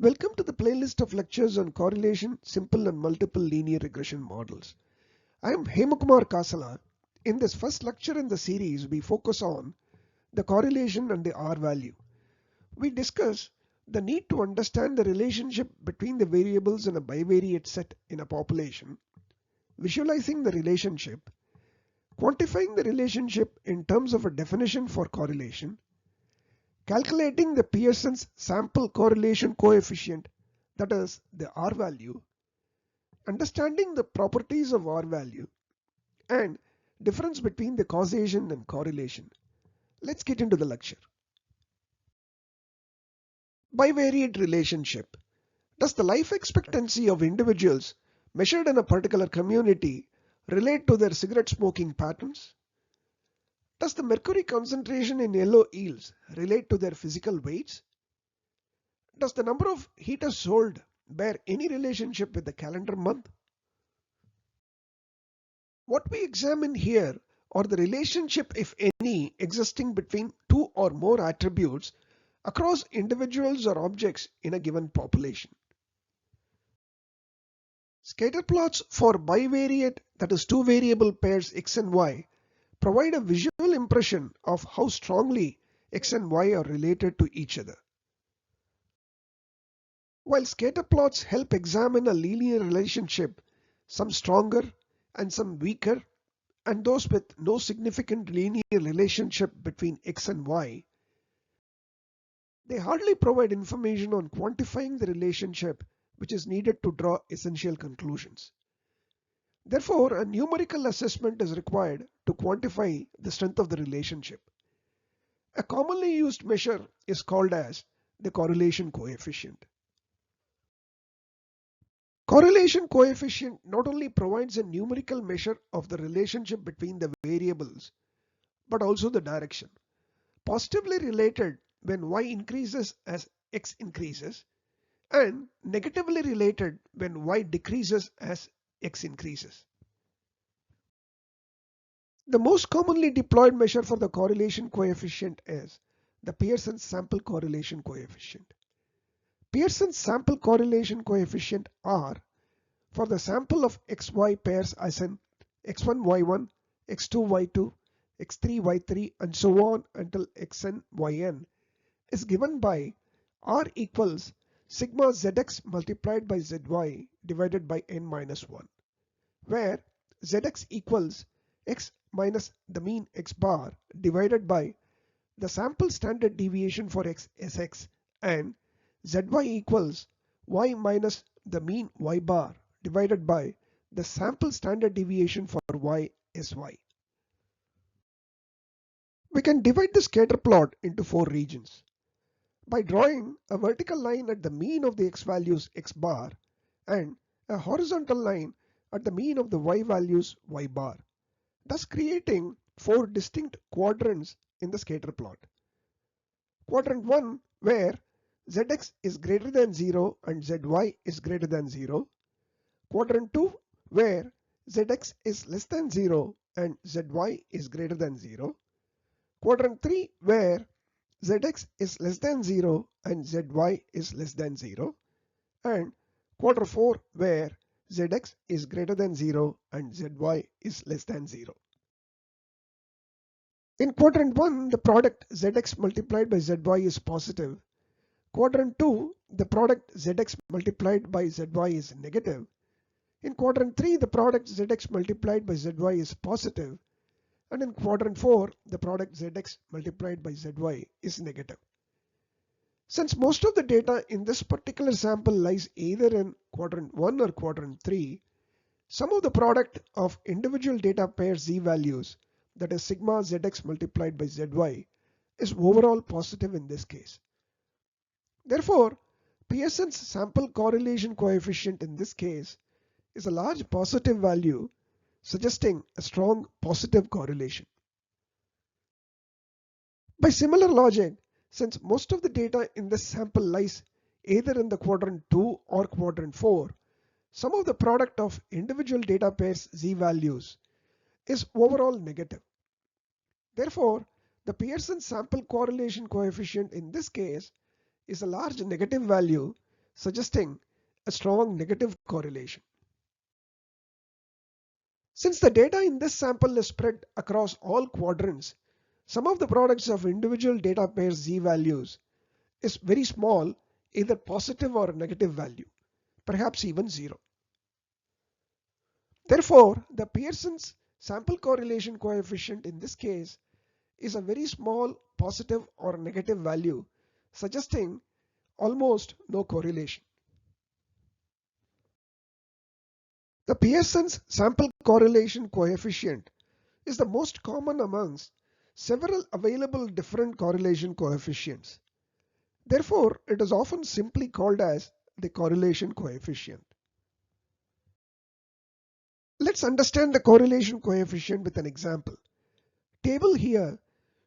Welcome to the playlist of lectures on correlation, simple and multiple linear regression models. I am Hemakumar Kasala. In this first lecture in the series, we focus on the correlation and the R value. We discuss the need to understand the relationship between the variables in a bivariate set in a population, visualizing the relationship, quantifying the relationship in terms of a definition for correlation, calculating the Pearson's sample correlation coefficient, that is the R value, understanding the properties of R value, and difference between the causation and correlation. Let's get into the lecture. Bivariate relationship. Does the life expectancy of individuals measured in a particular community relate to their cigarette smoking patterns? Does the mercury concentration in yellow eels relate to their physical weights? Does the number of heaters sold bear any relationship with the calendar month? What we examine here are the relationship, if any, existing between two or more attributes across individuals or objects in a given population. Scatter plots for bivariate, that is two variable pairs x and y, provide a visual impression of how strongly x and y are related to each other. While scatter plots help examine a linear relationship, some stronger and some weaker, and those with no significant linear relationship between x and y, they hardly provide information on quantifying the relationship which is needed to draw essential conclusions. Therefore, a numerical assessment is required to quantify the strength of the relationship. A commonly used measure is called as the correlation coefficient. Correlation coefficient not only provides a numerical measure of the relationship between the variables, but also the direction. Positively related when y increases as x increases, and negatively related when y decreases as x increases. The most commonly deployed measure for the correlation coefficient is the Pearson's sample correlation coefficient. Pearson's sample correlation coefficient R for the sample of xy pairs as in x1 y1, x2 y2, x3 y3 and so on until xn yn is given by R equals sigma zx multiplied by zy divided by n minus 1, where zx equals x minus the mean x bar divided by the sample standard deviation for x Sx, and zy equals y minus the mean y bar divided by the sample standard deviation for y Sy. We can divide the scatter plot into four regions. By drawing a vertical line at the mean of the x values x bar and a horizontal line at the mean of the y values y bar, thus creating four distinct quadrants in the scatter plot. Quadrant 1, where zx is greater than 0 and zy is greater than 0. Quadrant 2, where zx is less than 0 and zy is greater than 0. Quadrant 3, where zx is less than 0 and zy is less than 0. And quadrant 4, where zx is greater than 0 and zy is less than 0. In quadrant 1, the product zx multiplied by zy is positive. Quadrant 2, the product zx multiplied by zy is negative. In quadrant 3, the product zx multiplied by zy is positive. And in quadrant 4, the product zx multiplied by zy is negative. Since most of the data in this particular sample lies either in quadrant 1 or quadrant 3, some of the product of individual data pair z values, that is sigma zx multiplied by zy, is overall positive in this case. Therefore, Pearson's sample correlation coefficient in this case is a large positive value, suggesting a strong positive correlation. By similar logic, since most of the data in this sample lies either in the quadrant 2 or quadrant 4, some of the product of individual data pairs z values is overall negative. Therefore, the Pearson sample correlation coefficient in this case is a large negative value, suggesting a strong negative correlation. Since the data in this sample is spread across all quadrants, some of the products of individual data pairs z-values is very small, either positive or negative value, perhaps even zero. Therefore, the Pearson's sample correlation coefficient in this case is a very small positive or negative value, suggesting almost no correlation. The Pearson's sample correlation coefficient is the most common amongst several available different correlation coefficients. Therefore, it is often simply called as the correlation coefficient. Let's understand the correlation coefficient with an example. Table here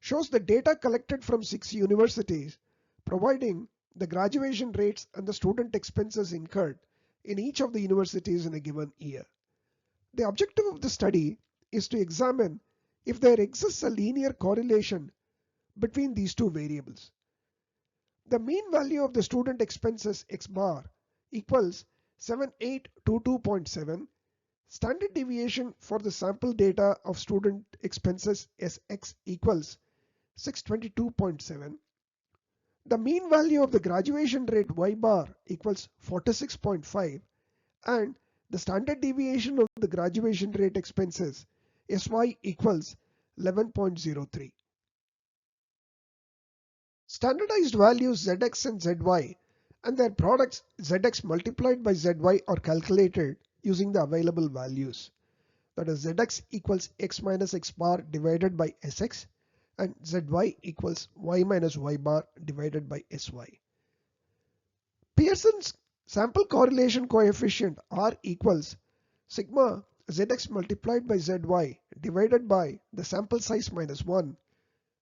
shows the data collected from 6 universities, providing the graduation rates and the student expenses incurred in each of the universities in a given year. The objective of the study is to examine if there exists a linear correlation between these two variables. The mean value of the student expenses x bar equals 7822.7. Standard deviation for the sample data of student expenses Sx equals 622.7. The mean value of the graduation rate y bar equals 46.5, and the standard deviation of the graduation rate expenses Sy equals 11.03. Standardized values Zx and Zy and their products Zx multiplied by Zy are calculated using the available values. That is, Zx equals x minus x bar divided by Sx and Zy equals y minus y bar divided by Sy. Pearson's sample correlation coefficient R equals sigma Zx multiplied by Zy divided by the sample size minus 1,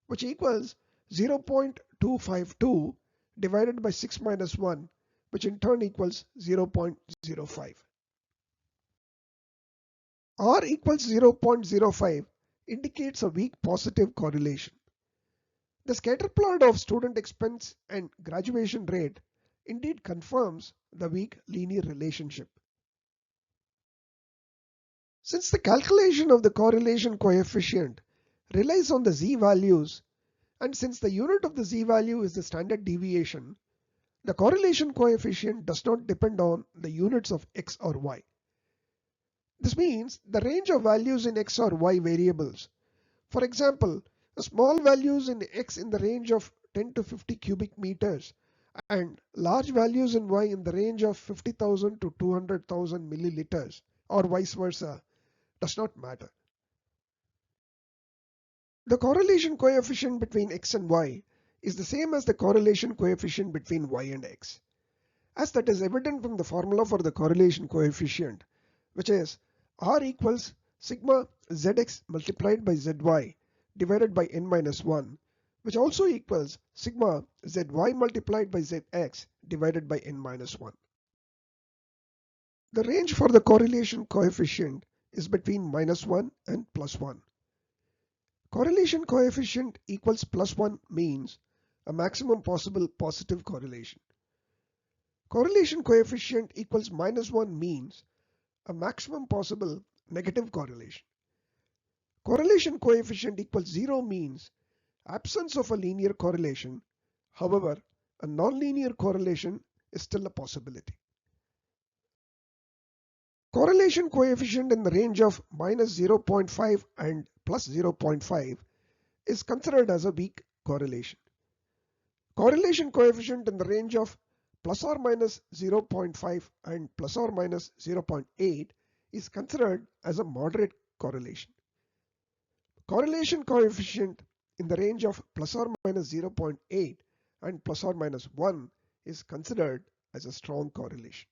which equals 0.252 divided by 6 minus 1, which in turn equals 0.05. R equals 0.05 indicates a weak positive correlation. The scatter plot of student expense and graduation rate indeed confirms the weak linear relationship. Since the calculation of the correlation coefficient relies on the z-values, and since the unit of the z-value is the standard deviation, the correlation coefficient does not depend on the units of x or y. This means the range of values in x or y variables. For example, small values in x in the range of 10 to 50 cubic meters and large values in y in the range of 50,000 to 200,000 milliliters or vice versa does not matter. The correlation coefficient between x and y is the same as the correlation coefficient between y and x, as that is evident from the formula for the correlation coefficient, which is R equals sigma Zx multiplied by Zy divided by n minus 1, which also equals sigma Zy multiplied by Zx divided by n minus 1. The range for the correlation coefficient is between -1 and +1. Correlation coefficient equals +1 means a maximum possible positive correlation. Correlation coefficient equals -1 means a maximum possible negative correlation. Correlation coefficient equals 0 means absence of a linear correlation. However, a nonlinear correlation is still a possibility. Correlation coefficient in the range of -0.5 and +0.5 is considered as a weak correlation. Correlation coefficient in the range of ±0.5 and ±0.8 is considered as a moderate correlation. Correlation coefficient in the range of ±0.8 and ±1 is considered as a strong correlation.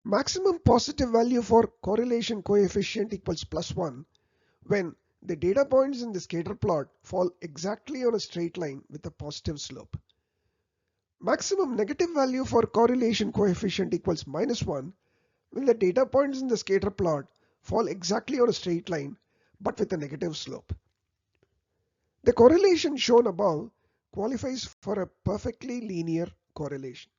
Maximum positive value for correlation coefficient equals +1 when the data points in the scatter plot fall exactly on a straight line with a positive slope. Maximum negative value for correlation coefficient equals -1 when the data points in the scatter plot fall exactly on a straight line but with a negative slope. The correlation shown above qualifies for a perfectly linear correlation.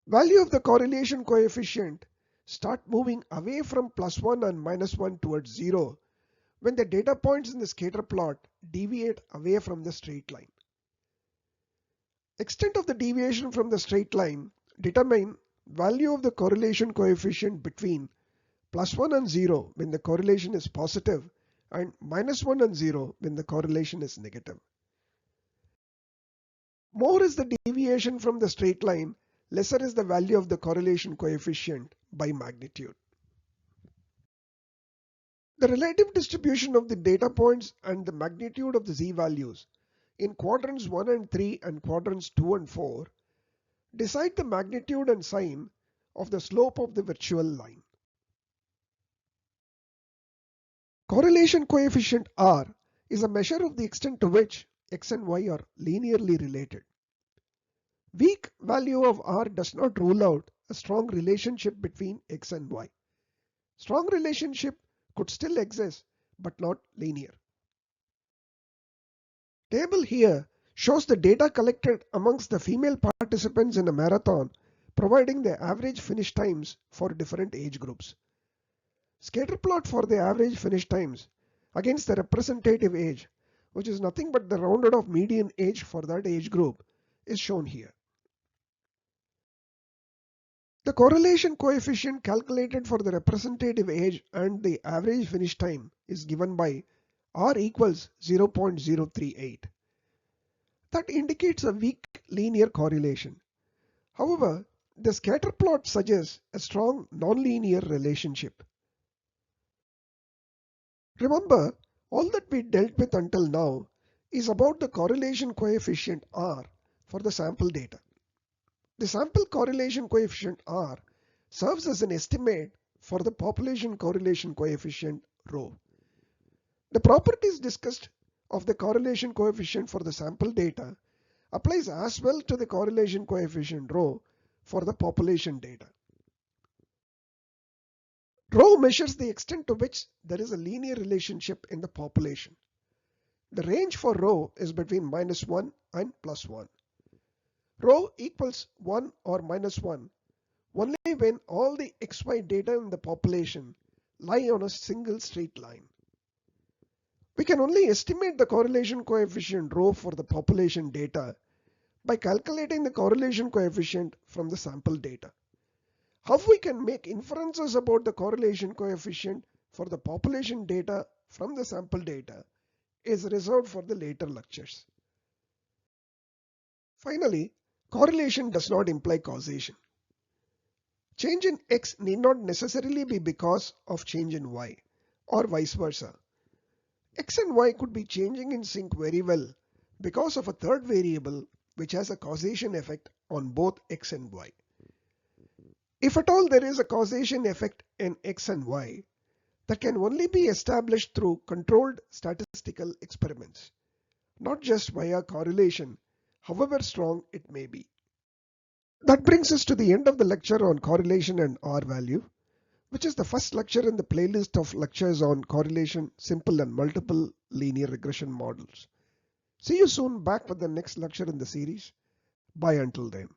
Value of the correlation coefficient start moving away from +1 and -1 towards 0 when the data points in the scatter plot deviate away from the straight line. Extent of the deviation from the straight line determine value of the correlation coefficient between +1 and 0 when the correlation is positive and -1 and 0 when the correlation is negative. More is the deviation from the straight line, lesser is the value of the correlation coefficient by magnitude. The relative distribution of the data points and the magnitude of the z-values in quadrants 1 and 3 and quadrants 2 and 4 decide the magnitude and sign of the slope of the virtual line. Correlation coefficient R is a measure of the extent to which x and y are linearly related. Weak value of R does not rule out a strong relationship between x and y. Strong relationship could still exist, but not linear. Table here shows the data collected amongst the female participants in a marathon, providing the average finish times for different age groups. Scatter plot for the average finish times against the representative age, which is nothing but the rounded off median age for that age group, is shown here. The correlation coefficient calculated for the representative age and the average finish time is given by R equals 0.038. That indicates a weak linear correlation. However, the scatter plot suggests a strong nonlinear relationship. Remember, all that we dealt with until now is about the correlation coefficient R for the sample data. The sample correlation coefficient R serves as an estimate for the population correlation coefficient ρ. The properties discussed of the correlation coefficient for the sample data applies as well to the correlation coefficient ρ for the population data. Rho measures the extent to which there is a linear relationship in the population. The range for rho is between -1 and +1. Rho equals 1 or -1 only when all the xy data in the population lie on a single straight line. We can only estimate the correlation coefficient rho for the population data by calculating the correlation coefficient from the sample data. How we can make inferences about the correlation coefficient for the population data from the sample data is reserved for the later lectures. Finally, correlation does not imply causation. Change in x need not necessarily be because of change in y, or vice versa. X and y could be changing in sync very well because of a third variable which has a causation effect on both x and y. If at all there is a causation effect in x and y, that can only be established through controlled statistical experiments, not just via correlation, however strong it may be. That brings us to the end of the lecture on correlation and R value, which is the first lecture in the playlist of lectures on correlation, simple and multiple linear regression models. See you soon back with the next lecture in the series. Bye until then.